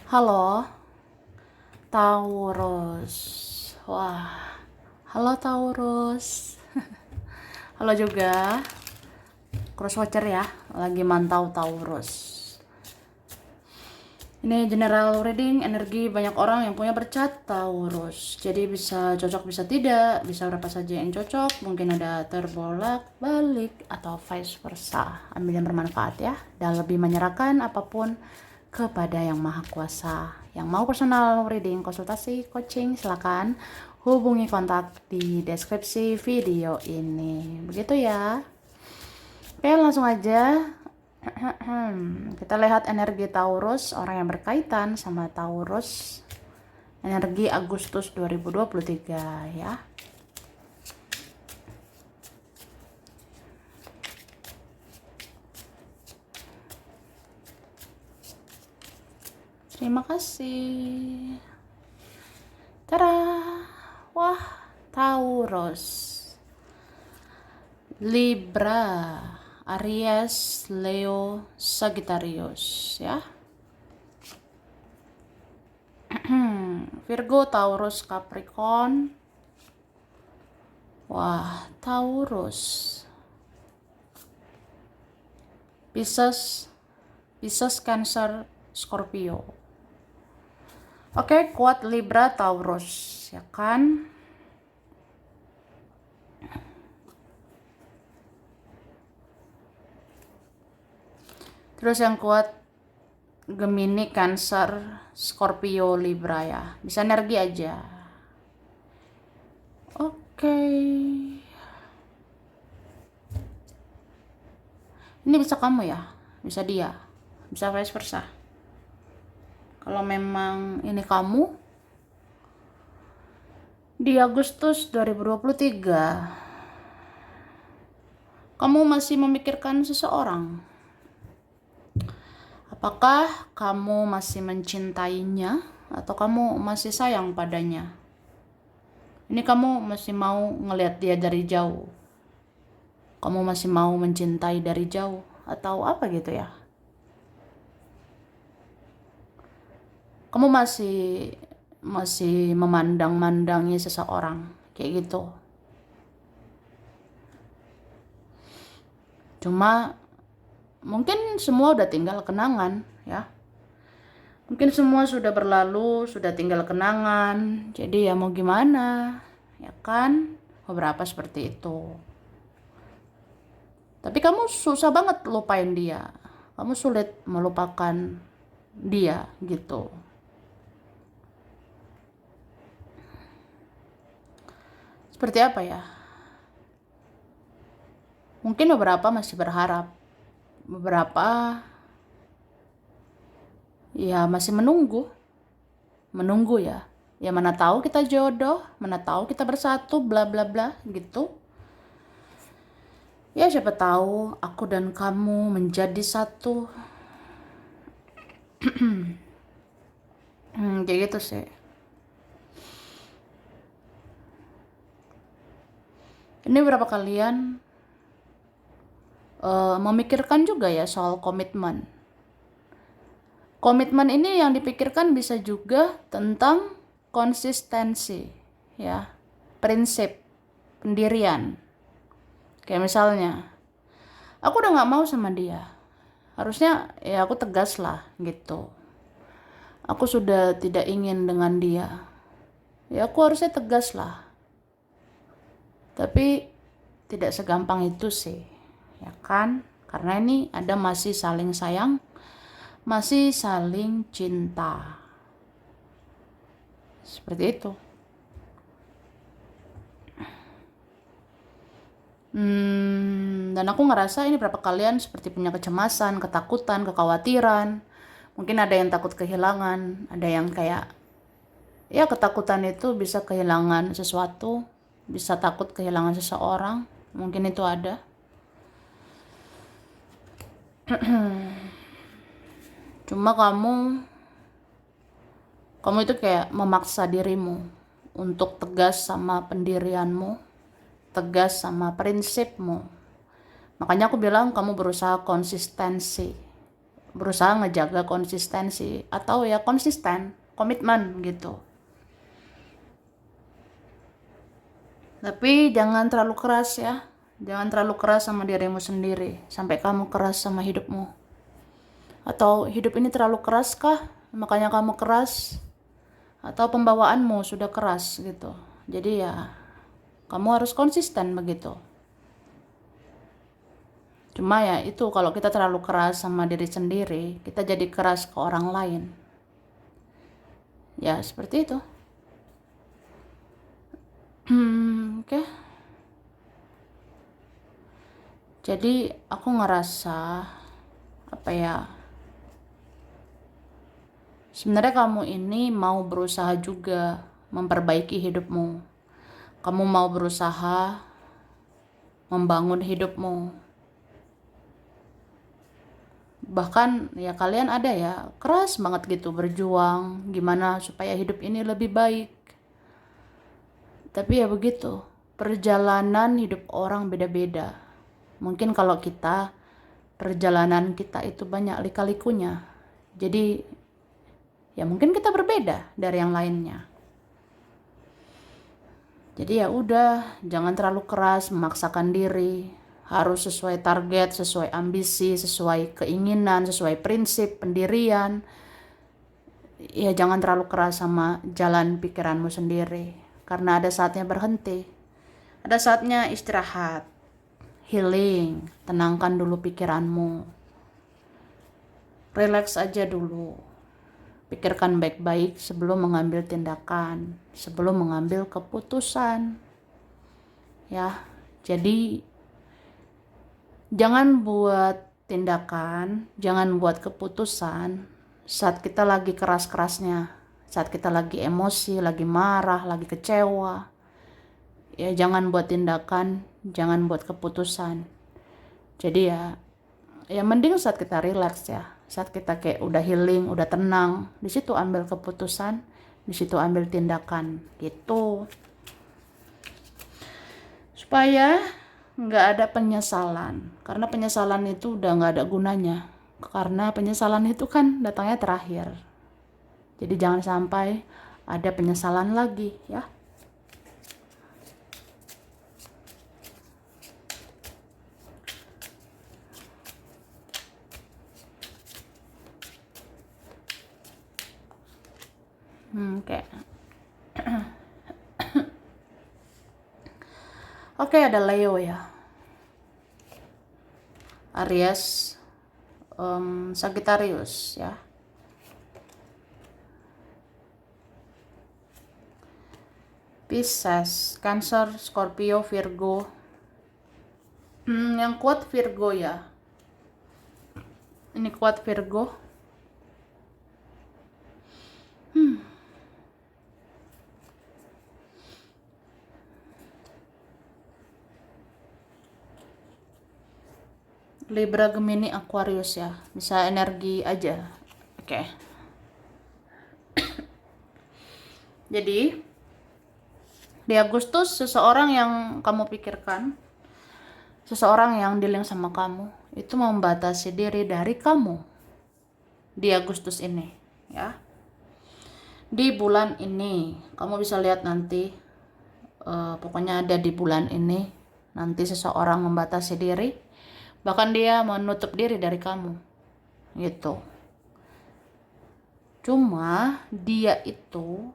Halo, Taurus. Wah, halo Taurus. Halo juga, crosswatcher ya, lagi mantau Taurus. Ini general reading energi banyak orang yang punya bercat Taurus. Jadi bisa cocok, bisa tidak, bisa berapa saja yang cocok. Mungkin ada terbolak balik atau vice versa. Ambil yang bermanfaat ya, dan lebih menyerahkan apapun kepada yang maha kuasa. Yang mau personal reading, konsultasi, coaching, silakan hubungi kontak di deskripsi video ini. Begitu ya. Oke, langsung aja. Kita lihat energi Taurus, orang yang berkaitan sama Taurus. Energi Agustus 2023 ya. Terima kasih. Tara. Wah, Taurus. Libra, Aries, Leo, Sagittarius ya. Virgo, Taurus, Capricorn. Wah, Taurus. Pisces, Cancer, Scorpio. Oke, kuat Libra, Taurus ya kan. Terus yang kuat Gemini, Cancer, Scorpio, Libra ya. Bisa energi aja. Oke. Ini bisa kamu ya, bisa dia, bisa vice versa. Kalau memang ini kamu, di Agustus 2023, kamu masih memikirkan seseorang. Apakah kamu masih mencintainya atau kamu masih sayang padanya? Ini kamu masih mau ngelihat dia dari jauh. Kamu masih mau mencintai dari jauh atau apa gitu ya? Kamu masih memandang-mandangi seseorang kayak gitu. Cuma mungkin semua udah tinggal kenangan ya. Mungkin semua sudah berlalu, sudah tinggal kenangan. Jadi ya mau gimana? Ya kan? Beberapa seperti itu. Tapi kamu susah banget lupain dia. Kamu sulit melupakan dia gitu. Seperti apa ya? Mungkin beberapa masih berharap. Beberapa ya masih menunggu. Menunggu ya. Ya mana tahu kita jodoh, mana tahu kita bersatu, bla bla bla gitu. Ya siapa tahu aku dan kamu menjadi satu. Kayak gitu sih. Ini berapa kalian memikirkan juga ya soal komitmen. Komitmen ini yang dipikirkan bisa juga tentang konsistensi, ya, prinsip, pendirian. Kayak misalnya, aku udah nggak mau sama dia. Harusnya ya aku tegas lah gitu. Aku sudah tidak ingin dengan dia. Ya aku harusnya tegas lah. Tapi tidak segampang itu sih, ya kan? Karena ini ada masih saling sayang, masih saling cinta. Seperti itu. Dan aku ngerasa ini berapa kalian seperti punya kecemasan, ketakutan, kekhawatiran. Mungkin ada yang takut kehilangan, ada yang kayak ya ketakutan itu bisa kehilangan sesuatu, bisa takut kehilangan seseorang. Mungkin itu ada. Cuma kamu itu kayak memaksa dirimu untuk tegas sama pendirianmu, tegas sama prinsipmu. Makanya aku bilang kamu berusaha konsistensi, berusaha ngejaga konsistensi atau ya konsisten, komitmen gitu. Tapi jangan terlalu keras ya. Jangan terlalu keras sama dirimu sendiri sampai kamu keras sama hidupmu. Atau hidup ini terlalu keras kah? Makanya kamu keras. Atau pembawaanmu sudah keras gitu. Jadi ya kamu harus konsisten begitu. Cuma ya itu kalau kita terlalu keras sama diri sendiri, kita jadi keras ke orang lain. Ya seperti itu. Oke. Jadi aku ngerasa apa ya? Sebenarnya kamu ini mau berusaha juga memperbaiki hidupmu. Kamu mau berusaha membangun hidupmu. Bahkan ya kalian ada ya keras banget gitu berjuang gimana supaya hidup ini lebih baik. Tapi ya begitu, perjalanan hidup orang beda-beda. Mungkin kalau kita, perjalanan kita itu banyak lika-likunya. Jadi ya mungkin kita berbeda dari yang lainnya. Jadi ya udah, jangan terlalu keras memaksakan diri. Harus sesuai target, sesuai ambisi, sesuai keinginan, sesuai prinsip, pendirian. Ya jangan terlalu keras sama jalan pikiranmu sendiri. Karena ada saatnya berhenti. Ada saatnya istirahat, healing, tenangkan dulu pikiranmu. Relax aja dulu. Pikirkan baik-baik sebelum mengambil tindakan, sebelum mengambil keputusan. Ya, jadi jangan buat tindakan, jangan buat keputusan saat kita lagi keras-kerasnya, saat kita lagi emosi, lagi marah, lagi kecewa. Ya jangan buat tindakan, jangan buat keputusan. Jadi ya mending saat kita relax ya, saat kita kayak udah healing, udah tenang, di situ ambil keputusan, di situ ambil tindakan gitu. Supaya nggak ada penyesalan, karena penyesalan itu udah nggak ada gunanya. Karena penyesalan itu kan datangnya terakhir. Jadi jangan sampai ada penyesalan lagi ya. Oke. Oke, ada Leo ya. Aries, Sagittarius ya. Pisces, Cancer, Scorpio, Virgo. Yang kuat Virgo ya. Ini kuat Virgo. Libra, Gemini, Aquarius ya. Bisa energi aja. Oke. Jadi di Agustus seseorang yang kamu pikirkan, seseorang yang dealing sama kamu, itu membatasi diri dari kamu. Di Agustus ini ya. Di bulan ini kamu bisa lihat nanti, pokoknya ada di bulan ini nanti seseorang membatasi diri, bahkan dia menutup diri dari kamu gitu. Cuma dia itu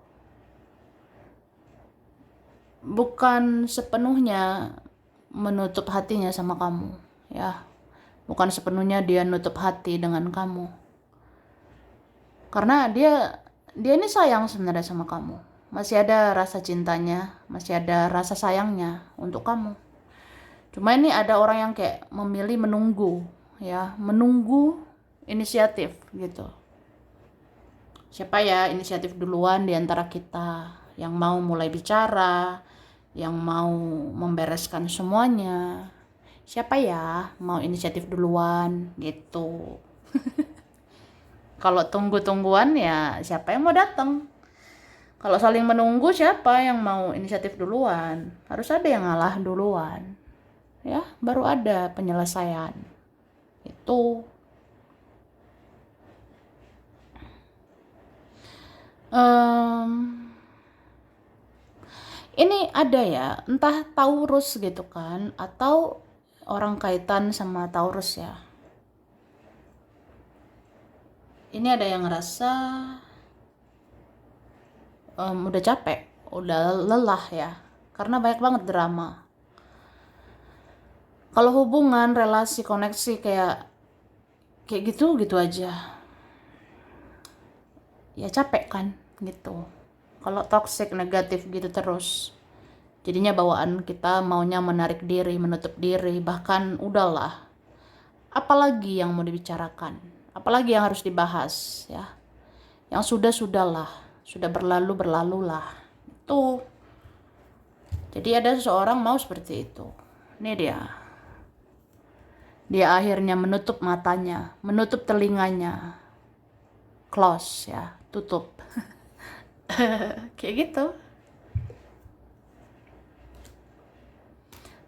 bukan sepenuhnya menutup hatinya sama kamu ya, bukan sepenuhnya dia nutup hati dengan kamu, karena dia ini sayang sebenarnya sama kamu, masih ada rasa cintanya, masih ada rasa sayangnya untuk kamu. Cuma ini ada orang yang kayak memilih menunggu ya, menunggu inisiatif gitu. Siapa ya inisiatif duluan di antara kita yang mau mulai bicara, yang mau membereskan semuanya? Siapa ya mau inisiatif duluan gitu. Kalau tunggu-tungguan ya siapa yang mau datang? Kalau saling menunggu, siapa yang mau inisiatif duluan? Harus ada yang ngalah duluan. Ya, baru ada penyelesaian. Itu. Em, ini ada ya, entah Taurus gitu kan, atau orang kaitan sama Taurus ya. Ini ada yang ngerasa udah capek, udah lelah ya, karena banyak banget drama. Kalau hubungan, relasi, koneksi kayak gitu aja, ya capek kan gitu. Kalau toxic, negatif gitu terus, jadinya bawaan kita maunya menarik diri, menutup diri, bahkan udahlah. Apalagi yang mau dibicarakan, apalagi yang harus dibahas ya. Yang sudahlah, sudah berlalulah. Itu. Jadi ada seseorang mau seperti itu. Ini dia. Dia akhirnya menutup matanya, menutup telinganya. Close ya, tutup. Kayak gitu.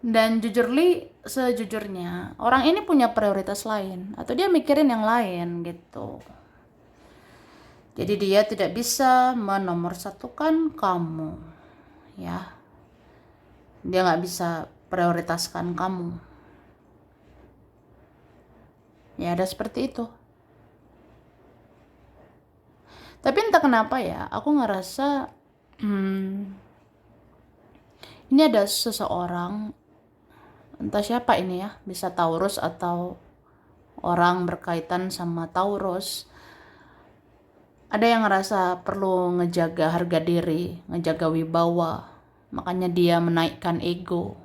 Dan sejujurnya, orang ini punya prioritas lain, atau dia mikirin yang lain gitu. Jadi dia tidak bisa menomorsatukan kamu, ya. Dia nggak bisa prioritaskan kamu. Ya ada seperti itu. Tapi entah kenapa ya, aku ngerasa ini ada seseorang, entah siapa ini ya, bisa Taurus atau orang berkaitan sama Taurus. Ada yang ngerasa perlu ngejaga harga diri, ngejaga wibawa. Makanya dia menaikkan ego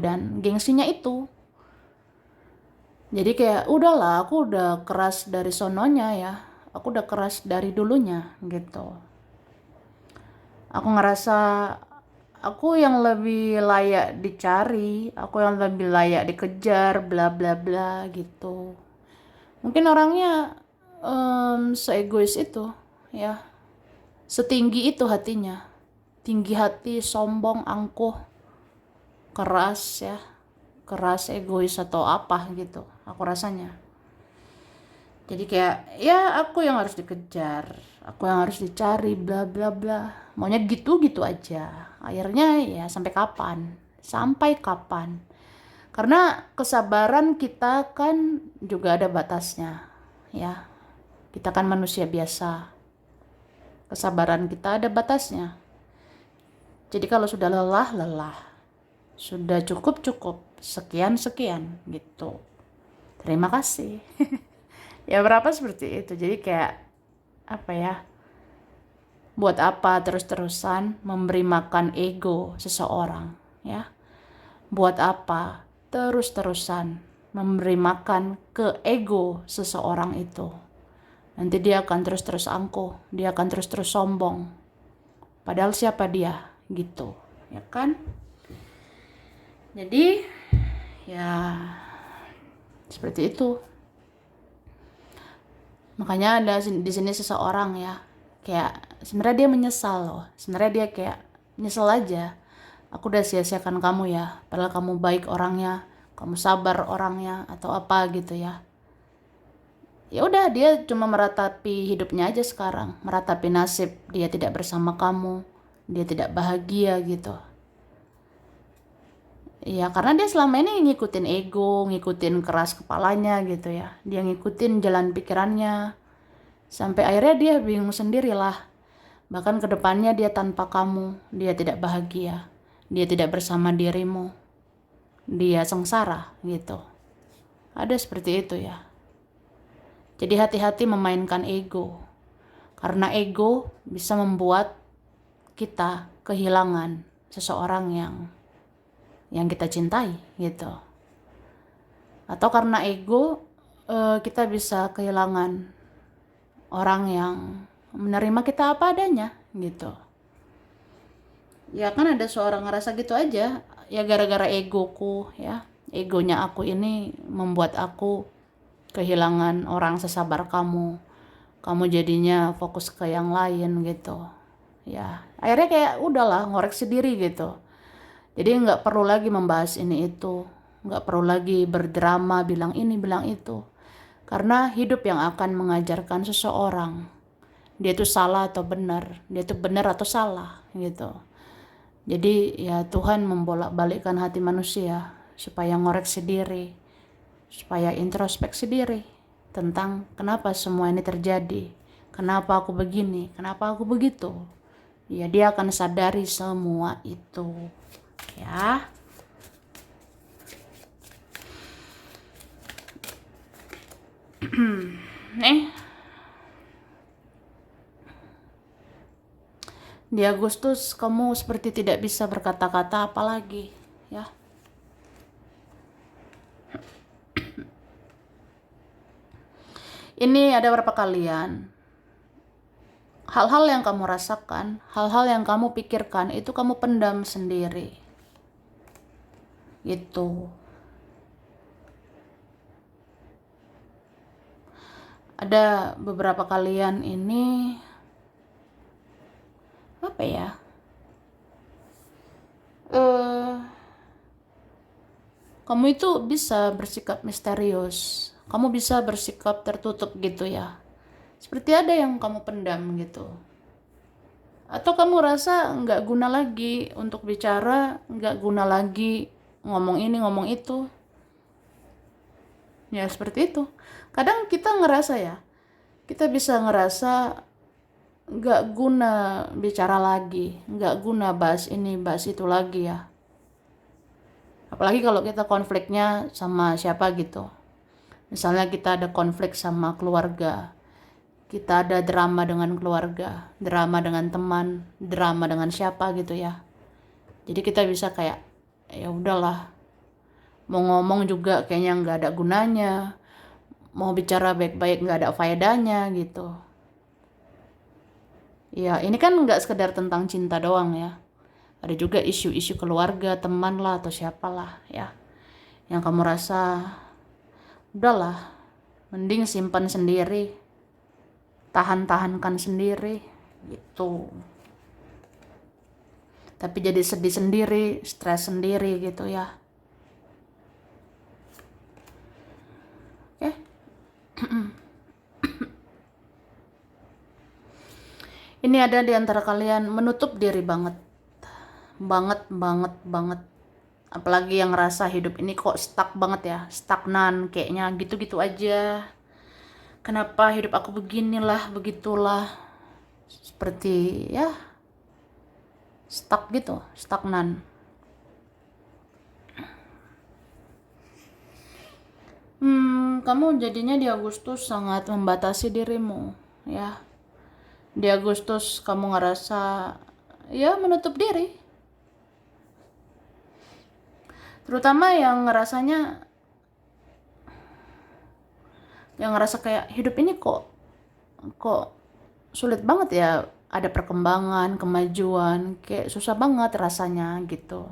dan gengsinya itu. Jadi kayak udahlah, aku udah keras dari sononya ya. Aku udah keras dari dulunya gitu. Aku ngerasa aku yang lebih layak dicari, aku yang lebih layak dikejar, bla bla bla gitu. Mungkin orangnya seegois itu ya, setinggi itu hatinya, tinggi hati, sombong, angkuh, keras ya, keras, egois atau apa gitu aku rasanya. Jadi kayak ya aku yang harus dikejar, aku yang harus dicari, bla bla bla, maunya gitu aja. Akhirnya ya sampai kapan, karena kesabaran kita kan juga ada batasnya ya. Kita kan manusia biasa, kesabaran kita ada batasnya. Jadi kalau sudah lelah, sudah cukup, sekian gitu, terima kasih. Ya berapa seperti itu. Jadi kayak apa ya, buat apa terus-terusan memberi makan ego seseorang ya, buat apa terus-terusan memberi makan ke ego seseorang itu. Nanti dia akan terus-terus angkuh, dia akan terus-terus sombong. Padahal siapa dia gitu, ya kan? Jadi ya seperti itu. Makanya ada di sini seseorang ya, kayak sebenarnya dia menyesal loh. Sebenarnya dia kayak nyesel aja. Aku udah sia-siakan kamu ya, padahal kamu baik orangnya, kamu sabar orangnya atau apa gitu ya. Ya udah, dia cuma meratapi hidupnya aja sekarang, meratapi nasib dia tidak bersama kamu, dia tidak bahagia gitu. Ya karena dia selama ini ngikutin ego, ngikutin keras kepalanya gitu ya. Dia ngikutin jalan pikirannya. Sampai akhirnya dia bingung sendirilah. Bahkan kedepannya dia tanpa kamu, dia tidak bahagia. Dia tidak bersama dirimu. Dia sengsara gitu. Ada seperti itu ya. Jadi hati-hati memainkan ego. Karena ego bisa membuat kita kehilangan seseorang yang kita cintai gitu. Atau karena ego kita bisa kehilangan orang yang menerima kita apa adanya gitu. Ya kan ada seorang ngerasa gitu aja, ya gara-gara egoku ya, egonya aku ini membuat aku kehilangan orang sesabar kamu jadinya fokus ke yang lain gitu ya. Akhirnya kayak udahlah, ngoreksi diri gitu. Jadi nggak perlu lagi membahas ini itu, nggak perlu lagi berdrama bilang ini bilang itu, karena hidup yang akan mengajarkan seseorang dia itu salah atau benar, dia itu benar atau salah gitu. Jadi ya Tuhan membolak-balikkan hati manusia supaya ngoreksi diri, supaya introspeksi diri tentang kenapa semua ini terjadi, kenapa aku begini, kenapa aku begitu. Ya dia akan sadari semua itu ya. Nih di Agustus kamu seperti tidak bisa berkata-kata apalagi ya. Ini ada beberapa kalian, hal-hal yang kamu rasakan, hal-hal yang kamu pikirkan itu kamu pendam sendiri gitu. Ada beberapa kalian ini apa ya, kamu itu bisa bersikap misterius, kamu bisa bersikap tertutup gitu ya, seperti ada yang kamu pendam gitu, atau kamu rasa nggak guna lagi untuk bicara, nggak guna lagi ngomong ini ngomong itu ya, seperti itu. Kadang kita ngerasa ya, kita bisa ngerasa nggak guna bicara lagi, nggak guna bahas ini bahas itu lagi ya. Apalagi kalau kita konfliknya sama siapa gitu. Misalnya kita ada konflik sama keluarga, kita ada drama dengan keluarga, drama dengan teman, drama dengan siapa gitu ya. Jadi kita bisa kayak ya udahlah, mau ngomong juga kayaknya nggak ada gunanya, mau bicara baik-baik nggak ada faedahnya gitu. Ya ini kan nggak sekedar tentang cinta doang ya, ada juga isu-isu keluarga, teman lah atau siapalah ya, yang kamu rasa udahlah, mending simpan sendiri, tahan-tahankan sendiri gitu. Tapi jadi sedih sendiri, stres sendiri gitu ya. Oke. Ini ada di antara kalian menutup diri banget. Banget. Apalagi yang ngerasa hidup ini kok stuck banget ya, stagnan kayaknya gitu-gitu aja. Kenapa hidup aku beginilah, begitulah. Seperti ya stuck gitu, stagnan. Kamu jadinya di Agustus sangat membatasi dirimu ya. Di Agustus kamu ngerasa ya menutup diri. Terutama yang ngerasa kayak hidup ini kok sulit banget ya, ada perkembangan, kemajuan, kayak susah banget rasanya gitu.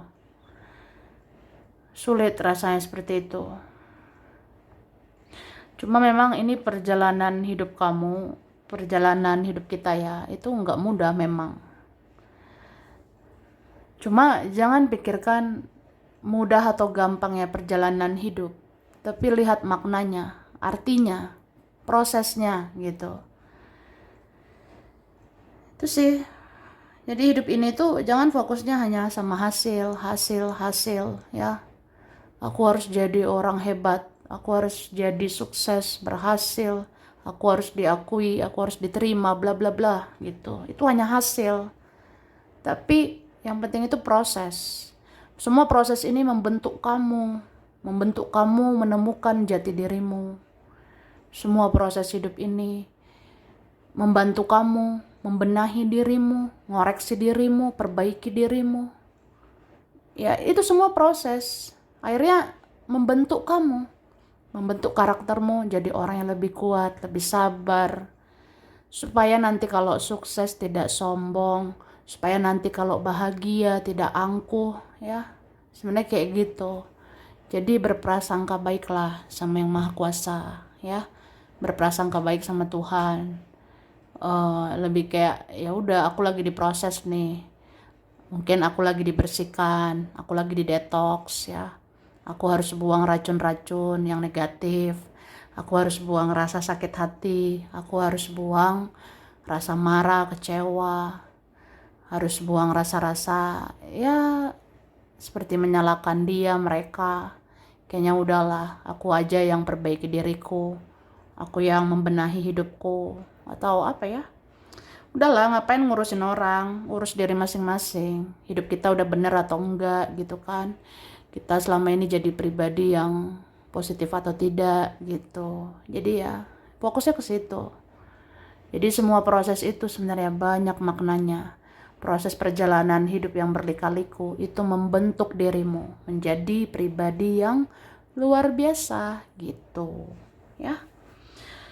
Sulit rasanya seperti itu. Cuma memang ini perjalanan hidup kamu, perjalanan hidup kita ya, itu nggak mudah memang. Cuma jangan pikirkan mudah atau gampang ya perjalanan hidup, tapi lihat maknanya, artinya, prosesnya gitu. Itu sih. Jadi hidup ini tuh jangan fokusnya hanya sama hasil ya. Aku harus jadi orang hebat, aku harus jadi sukses, berhasil, aku harus diakui, aku harus diterima, bla bla bla gitu. Itu hanya hasil. Tapi yang penting itu proses. Semua proses ini membentuk kamu menemukan jati dirimu. Semua proses hidup ini membantu kamu membenahi dirimu, ngoreksi dirimu, perbaiki dirimu. Ya, itu semua proses. Akhirnya membentuk kamu, membentuk karaktermu jadi orang yang lebih kuat, lebih sabar. Supaya nanti kalau sukses tidak sombong, supaya nanti kalau bahagia tidak angkuh, ya. Sebenarnya kayak gitu. Jadi berprasangka baiklah sama Yang Maha Kuasa, ya. Berprasangka baik sama Tuhan. Lebih kayak ya udah, aku lagi diproses nih. Mungkin aku lagi dibersihkan, aku lagi di detox ya. Aku harus buang racun-racun yang negatif. Aku harus buang rasa sakit hati. Aku harus buang rasa marah, kecewa, harus buang rasa-rasa ya seperti menyalahkan dia, mereka. Kayaknya udahlah, aku aja yang perbaiki diriku, aku yang membenahi hidupku, atau apa ya. Udahlah, ngapain ngurusin orang, urus diri masing-masing. Hidup kita udah bener atau enggak gitu kan. Kita selama ini jadi pribadi yang positif atau tidak gitu. Jadi ya fokusnya ke situ. Jadi semua proses itu sebenarnya banyak maknanya. Proses perjalanan hidup yang berlika-liku itu membentuk dirimu menjadi pribadi yang luar biasa gitu. Ya.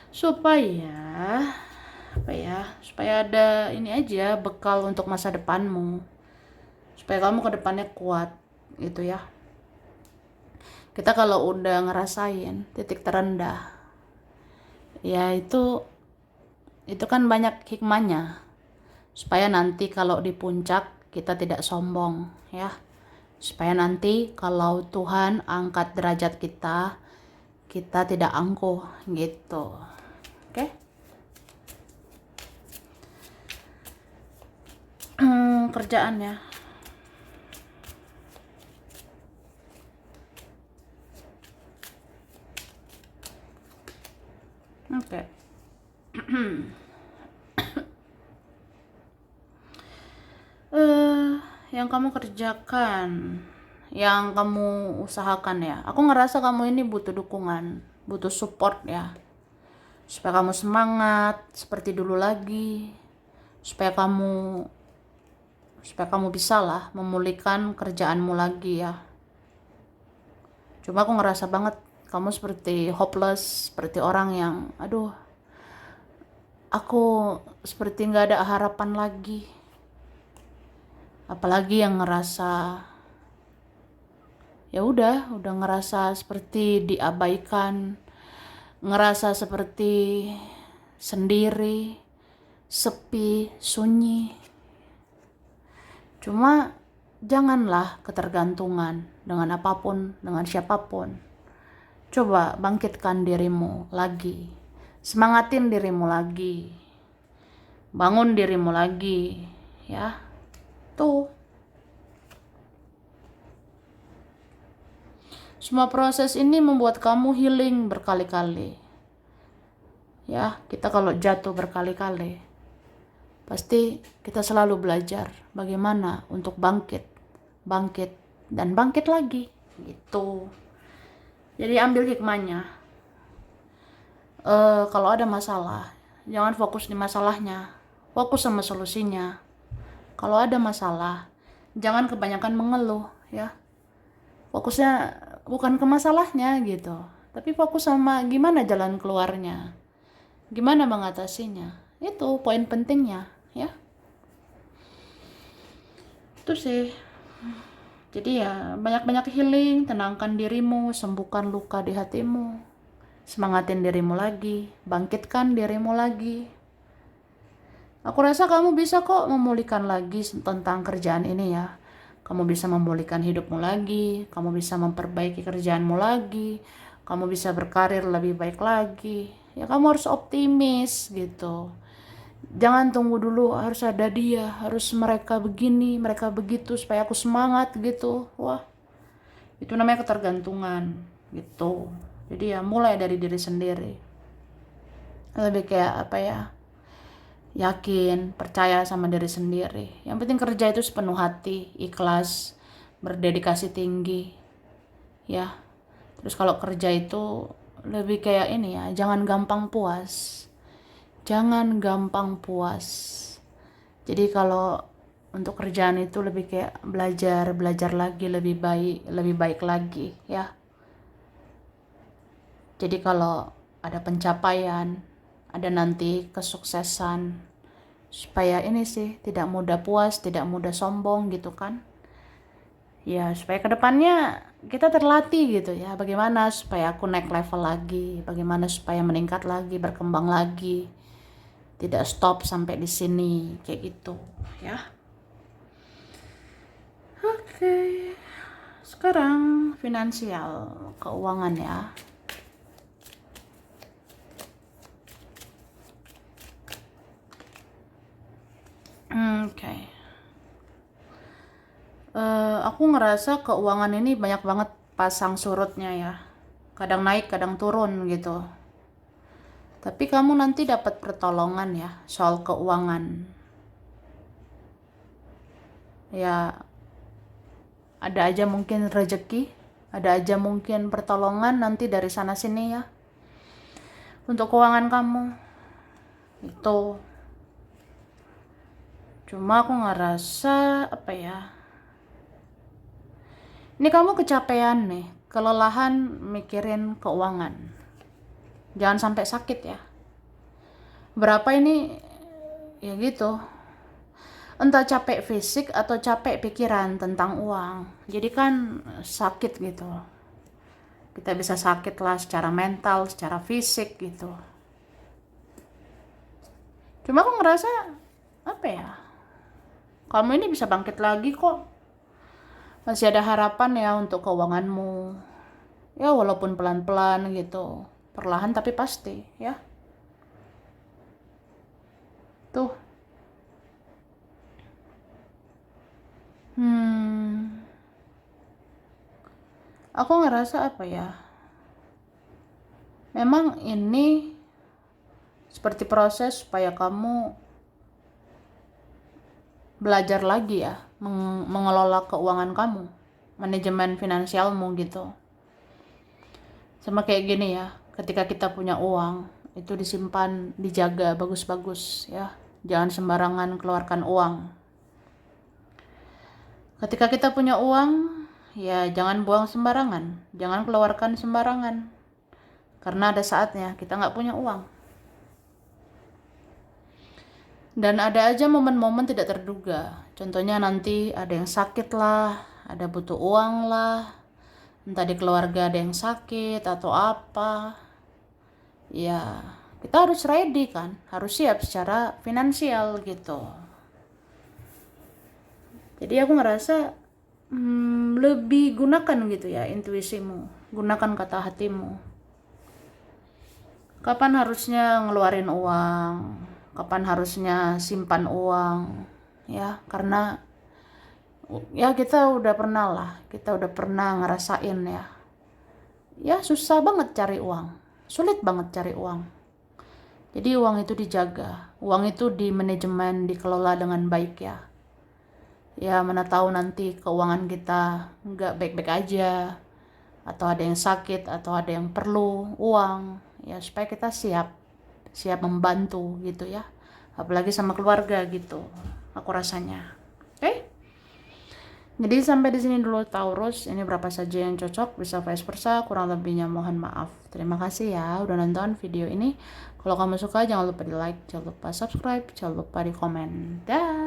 Supaya apa ya? Supaya ada ini aja bekal untuk masa depanmu. Supaya kamu ke depannya kuat gitu ya. Kita kalau udah ngerasain titik terendah, ya itu kan banyak hikmahnya. Supaya nanti kalau di puncak kita tidak sombong ya. Supaya nanti kalau Tuhan angkat derajat kita, kita tidak angkuh gitu. Oke? Kerjaan ya. Oke. Yang kamu kerjakan, yang kamu usahakan ya. Aku ngerasa kamu ini butuh dukungan, butuh support ya. Supaya kamu semangat seperti dulu lagi. Supaya kamu bisa lah memulihkan kerjaanmu lagi ya. Cuma aku ngerasa banget kamu seperti hopeless, seperti orang yang aduh, aku seperti nggak ada harapan lagi. Apalagi yang ngerasa ya udah ngerasa seperti diabaikan, ngerasa seperti sendiri, sepi, sunyi. Cuma janganlah ketergantungan dengan apapun, dengan siapapun. Coba bangkitkan dirimu lagi, semangatin dirimu lagi, bangun dirimu lagi ya. Tuh. Semua proses ini membuat kamu healing berkali-kali. Ya, kita kalau jatuh berkali-kali, pasti kita selalu belajar bagaimana untuk bangkit, dan bangkit lagi, gitu. Jadi ambil hikmahnya. Kalau ada masalah, jangan fokus di masalahnya, fokus sama solusinya. Kalau ada masalah, jangan kebanyakan mengeluh ya. Fokusnya bukan ke masalahnya gitu, tapi fokus sama gimana jalan keluarnya, gimana mengatasinya. Itu poin pentingnya ya. Itu sih. Jadi ya banyak-banyak healing, tenangkan dirimu, sembuhkan luka di hatimu, semangatin dirimu lagi, bangkitkan dirimu lagi. Aku rasa kamu bisa kok memulihkan lagi tentang kerjaan ini ya. Kamu bisa memulihkan hidupmu lagi, kamu bisa memperbaiki kerjaanmu lagi, kamu bisa berkarir lebih baik lagi. Ya kamu harus optimis gitu. Jangan tunggu dulu harus ada dia, harus mereka begini, mereka begitu supaya aku semangat gitu. Wah, itu namanya ketergantungan gitu. Jadi ya mulai dari diri sendiri. Lebih kayak apa ya? Yakin, percaya sama diri sendiri. Yang penting kerja itu sepenuh hati, ikhlas, berdedikasi tinggi. Ya. Terus kalau kerja itu lebih kayak ini ya, jangan gampang puas. Jangan gampang puas. Jadi kalau untuk kerjaan itu lebih kayak belajar lagi lebih baik lagi ya. Jadi kalau ada pencapaian, ada nanti kesuksesan, supaya ini sih tidak mudah puas, tidak mudah sombong gitu kan. Ya supaya kedepannya kita terlatih gitu ya, bagaimana supaya aku naik level lagi, bagaimana supaya meningkat lagi, berkembang lagi, tidak stop sampai di sini kayak gitu ya. Oke. Sekarang finansial, keuangan ya. Aku ngerasa keuangan ini banyak banget pasang surutnya ya. Kadang naik, kadang turun gitu. Tapi kamu nanti dapat pertolongan ya soal keuangan. Ya, ada aja mungkin rezeki, ada aja mungkin pertolongan nanti dari sana sini ya. Untuk keuangan kamu. Itu. Cuma aku ngerasa apa ya? Ini kamu kecapean nih, kelelahan mikirin keuangan. Jangan sampai sakit ya. Berapa ini ya gitu. Entah capek fisik atau capek pikiran tentang uang. Jadi kan sakit gitu. Kita bisa sakit lah secara mental, secara fisik gitu. Cuma aku ngerasa apa ya? Kamu ini bisa bangkit lagi kok. Masih ada harapan ya untuk keuanganmu. Ya walaupun pelan-pelan gitu. Perlahan tapi pasti ya. Tuh. Aku ngerasa apa ya? Memang ini seperti proses supaya kamu belajar lagi ya, mengelola keuangan kamu, manajemen finansialmu gitu. Sama kayak gini ya, ketika kita punya uang, itu disimpan, dijaga bagus-bagus ya. Jangan sembarangan keluarkan uang. Ketika kita punya uang, ya jangan buang sembarangan, jangan keluarkan sembarangan. Karena ada saatnya kita nggak punya uang. Dan ada aja momen-momen tidak terduga. Contohnya nanti ada yang sakit lah, ada butuh uang lah, entah di keluarga ada yang sakit atau apa. Ya, kita harus ready kan, harus siap secara finansial gitu. Jadi aku ngerasa lebih gunakan gitu ya intuisimu, gunakan kata hatimu. Kapan harusnya ngeluarin uang, kapan harusnya simpan uang, ya karena ya kita udah pernah ngerasain ya susah banget cari uang, sulit banget cari uang. Jadi uang itu dijaga, uang itu di manajemen, dikelola dengan baik ya mana tahu nanti keuangan kita nggak baik-baik aja, atau ada yang sakit, atau ada yang perlu uang ya, supaya kita siap membantu gitu ya, apalagi sama keluarga gitu aku rasanya. Oke? Jadi sampai di sini dulu Taurus. Ini berapa saja yang cocok, bisa vice versa, kurang lebihnya mohon maaf. Terima kasih ya udah nonton video ini. Kalau kamu suka jangan lupa di like, jangan lupa subscribe, jangan lupa di komen. Dah.